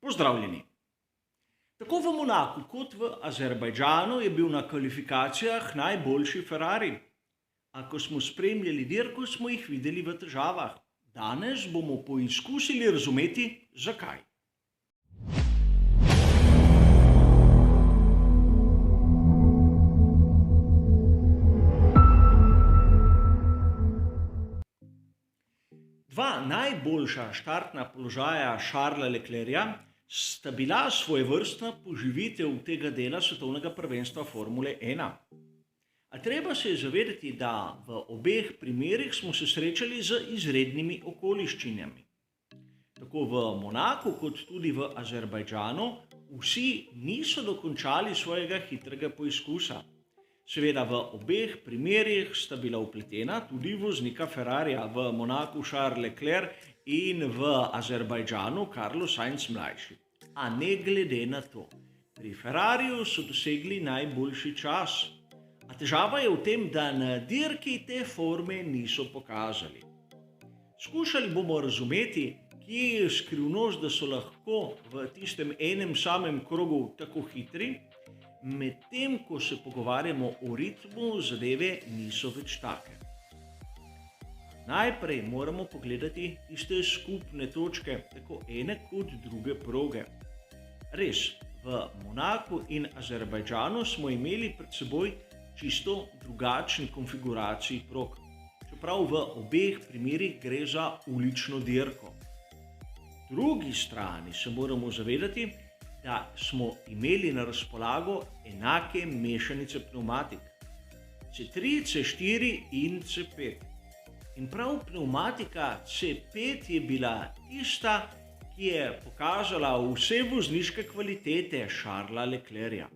Pozdravljeni! Tako v Monaku kot v Azerbajdžanu je bil na kvalifikacijah najboljši Ferrari. A ko smo spremljali dirko, smo jih videli v težavah. Danes bomo poizkusili razumeti, zakaj. Dva najboljša štartna položaja Charlesa Leclerca sta bila svojevrstna poživitev tega dela svetovnega prvenstva Formule 1. A treba se je zavedati, da v obeh primerih smo se srečali z izrednimi okoliščinami. Tako v Monaku kot tudi v Azerbajdžanu vsi niso dokončali svojega hitrega poizkusa. Seveda v obeh primerih sta bila vpletena tudi voznika Ferrarija, v Monaku Charles Leclerc in v Azerbajdžanu Carlos Sainz mlajši. A ne glede na to, pri Ferrariju so dosegli najboljši čas. A težava je v tem, da na dirki te forme niso pokazali. Skušali bomo razumeti, kje je skrivnost, da so lahko v tistem enem samem krogu tako hitri, medtem ko se pogovarjamo o ritmu, zadeve niso več take. Najprej moramo pogledati tiste skupne točke, tako ene kot druge proge. Res, v Monaku in Azerbajdžanu smo imeli pred seboj čisto drugačni konfiguraciji prog, čeprav v obeh primerih gre za ulično dirko. Po drugi strani se moramo zavedati, da smo imeli na razpolago enake mešanice pnevmatik, C3, C4 in C5. In prav pnevmatika C5 je bila tista, ki je pokazala vse vozniške kvalitete Charlesa Leclerca.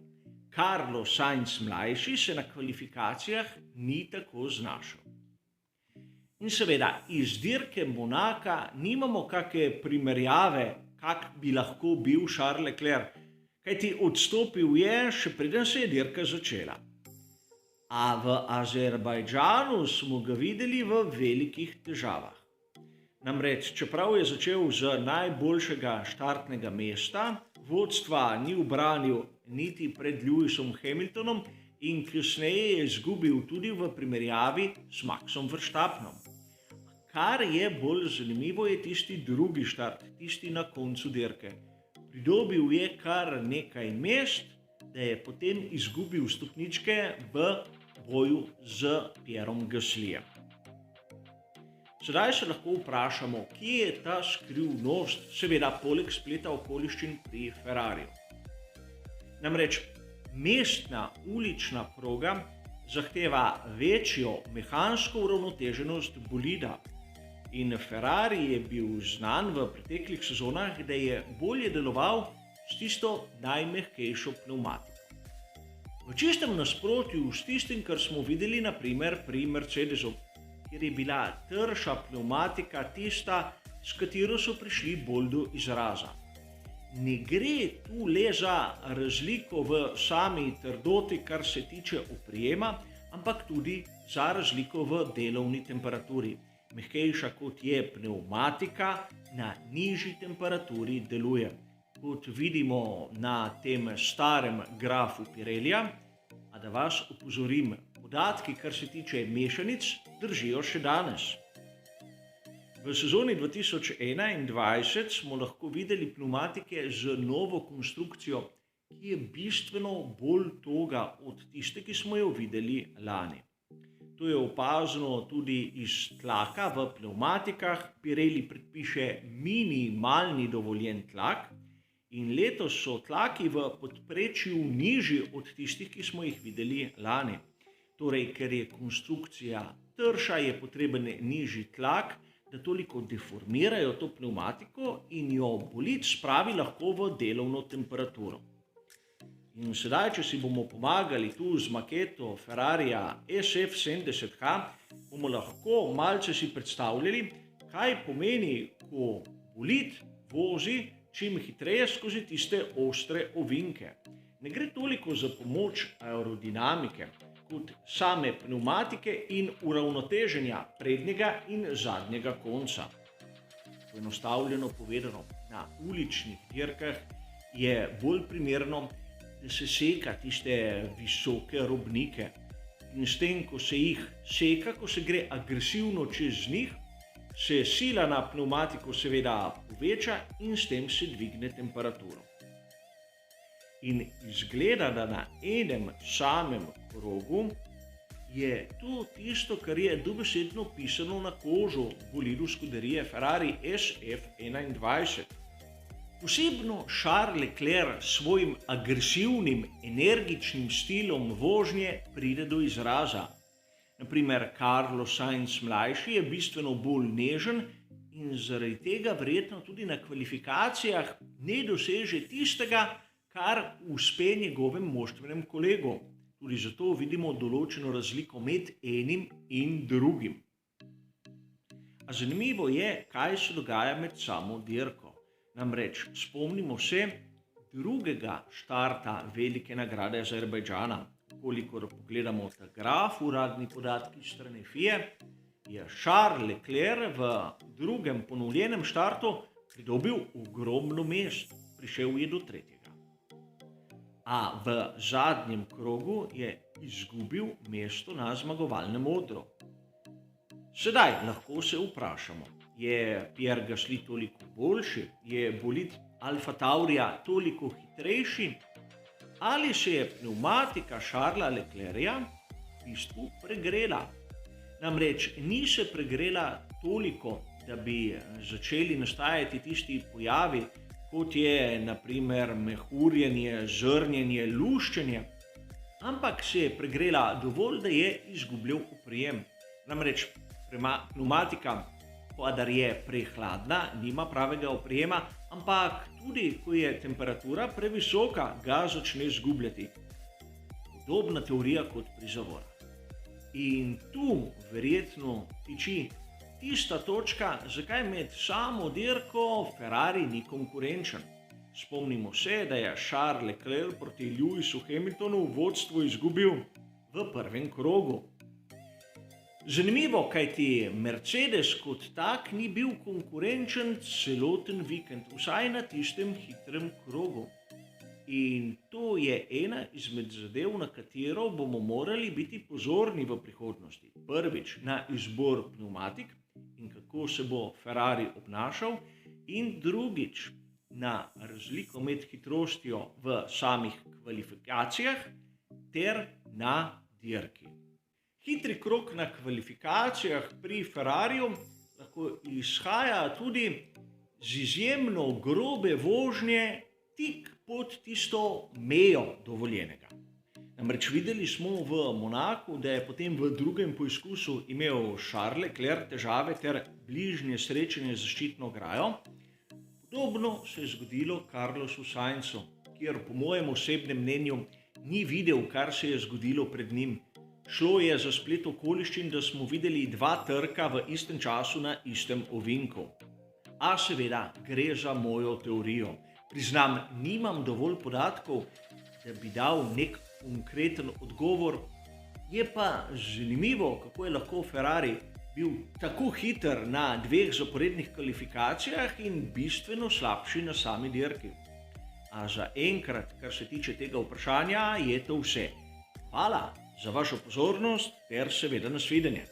Carlos Sainz mlajši se na kvalifikacijah ni tako znašel. In seveda, iz dirke Monaka nimamo kakšne primerjave, kak bi lahko bil Charles Leclerc, kajti odstopil je, še preden se je dirka začela. A v Azerbajdžanu smo ga videli v velikih težavah. Namreč, čeprav je začel z najboljšega štartnega mesta, vodstva ni ubranil niti pred Lewisom Hamiltonom in kasneje je izgubil tudi v primerjavi s Maxom Verstappenom. Kar je bolj zanimivo, je tisti drugi štart, tisti na koncu dirke. Pridobil je kar nekaj mest, da je potem izgubil stopničke v boju z Pierrom Gaslyjem. Sedaj se lahko vprašamo, kje je ta skrivnost, seveda poleg spleta okoliščin pri Ferrariju. Namreč mestna ulična proga zahteva večjo mehansko uravnoteženost bolida. In Ferrari je bil znan v preteklih sezonah, da je bolje deloval s tisto najmehkejšo pnevmatiko. V čistem nasprotju s tistim, kar smo videli na primer pri Mercedesu, kjer je bila trša pnevmatika tista, s katero so prišli bolj do izraza. Ne gre tu le za razliko v sami trdoti, kar se tiče oprijema, ampak tudi za razliko v delovni temperaturi. Mehkejša kot je pnevmatika, na nižji temperaturi deluje. Kot vidimo na tem starem grafu Pirellija, a da vas opozorim, podatki, kar se tiče mešanic, držijo še danes. V sezoni 2021 smo lahko videli pnevmatike z novo konstrukcijo, ki je bistveno bolj toga od tiste, ki smo jo videli lani. To je opazno tudi iz tlaka v pnevmatikah. Pirelli predpiše minimalni dovoljen tlak in letos so tlaki v podprečju nižji od tistih, ki smo jih videli lani. Torej, ker je konstrukcija trša, je potreben nižji tlak, da toliko deformirajo to pnevmatiko in jo bolid spravi lahko v delovno temperaturo. In sedaj, če si bomo pomagali tu z maketo Ferrarija SF70H, bomo lahko malce si predstavljali, kaj pomeni, ko bolid vozi čim hitreje skozi tiste ostre ovinke. Ne gre toliko za pomoč aerodinamike, kot same pnevmatike in uravnoteženja prednjega in zadnjega konca. Poenostavljeno povedano, na uličnih dirkah je bolj primerno, da se seka tiste visoke robnike. In s tem, ko se jih seka, ko se gre agresivno čez njih, se sila na pnevmatiko seveda poveča in s tem se dvigne temperaturo. In izgleda, da na enem samem krogu je to tisto, kar je dobesedno pisano na kožo bolidu Scuderie Ferrari SF21. Posebno Charles Leclerc s svojim agresivnim, energičnim stilom vožnje pride do izraza. Naprimer, Carlos Sainz mlajši je bistveno bolj nežen in zaradi tega verjetno tudi na kvalifikacijah ne doseže tistega, kar uspe njegovem moštvenem kolegu. Tudi zato vidimo določeno razliko med enim in drugim. A zanimivo je, kaj se dogaja med samo dirko. Namreč spomnimo se drugega štarta velike nagrade Azerbajdžana. Kolikor pogledamo ta graf, uradni podatki strani FIA, je Charles Leclerc v drugem ponovljenem štartu pridobil ogromno mest, prišel je do tretjega. A v zadnjem krogu je izgubil mesto na zmagovalnem odru. Sedaj lahko se vprašamo, je Pierre Gasly toliko boljši, je bolid Alfa Taurija toliko hitrejši, ali se je pnevmatika Charlesa Leclerca v bistvu pregrela. Namreč ni se pregrela toliko, da bi začeli nastajati tisti pojavi, kot je naprimer mehurjenje, zrnjenje, luščenje, ampak se je pregrela dovolj, da je izgubljal oprijem. Namreč pnevmatika, kadar je prehladna, nima pravega oprijema, ampak tudi, ko je temperatura previsoka, ga začne izgubljati. Podobna teorija kot pri zavorah. In tu verjetno tiči tista točka, zakaj med samo dirko Ferrari ni konkurenčen. Spomnimo se, da je Charles Leclerc proti Lewisu Hamiltonu vodstvo izgubil v prvem krogu. Zanimivo, kajti Mercedes kot tak ni bil konkurenčen celoten vikend, vsaj na tistem hitrem krogu. In to je ena izmed zadev, na katero bomo morali biti pozorni v prihodnosti. Prvič na izbor pnevmatik in kako se bo Ferrari obnašal, in drugič na razliko med hitrostjo v samih kvalifikacijah ter na dirki. Hitri krog na kvalifikacijah pri Ferrariju lahko izhaja tudi z izjemno grobe vožnje tik pod tisto mejo dovoljenega. Namreč videli smo v Monaku, da je potem v drugem poizkusu imel Charles Leclerc težave ter bližnje srečanje z zaščitno ograjo. Podobno se je zgodilo Carlosu Sainzu, kjer po mojem osebnem mnenju ni videl, kar se je zgodilo pred njim. Šlo je za splet okoliščin, da smo videli dva trka v istem času na istem ovinku. A seveda gre za mojo teorijo. Priznam, nimam dovolj podatkov, da bi dal nek konkreten odgovor. Je pa zanimivo, kako je lahko Ferrari bil tako hiter na dveh zaporednih kvalifikacijah in bistveno slabši na sami dirki. A za enkrat, kar se tiče tega vprašanja, je to vse. Hvala za vašo pozornost ter seveda nasvidenje.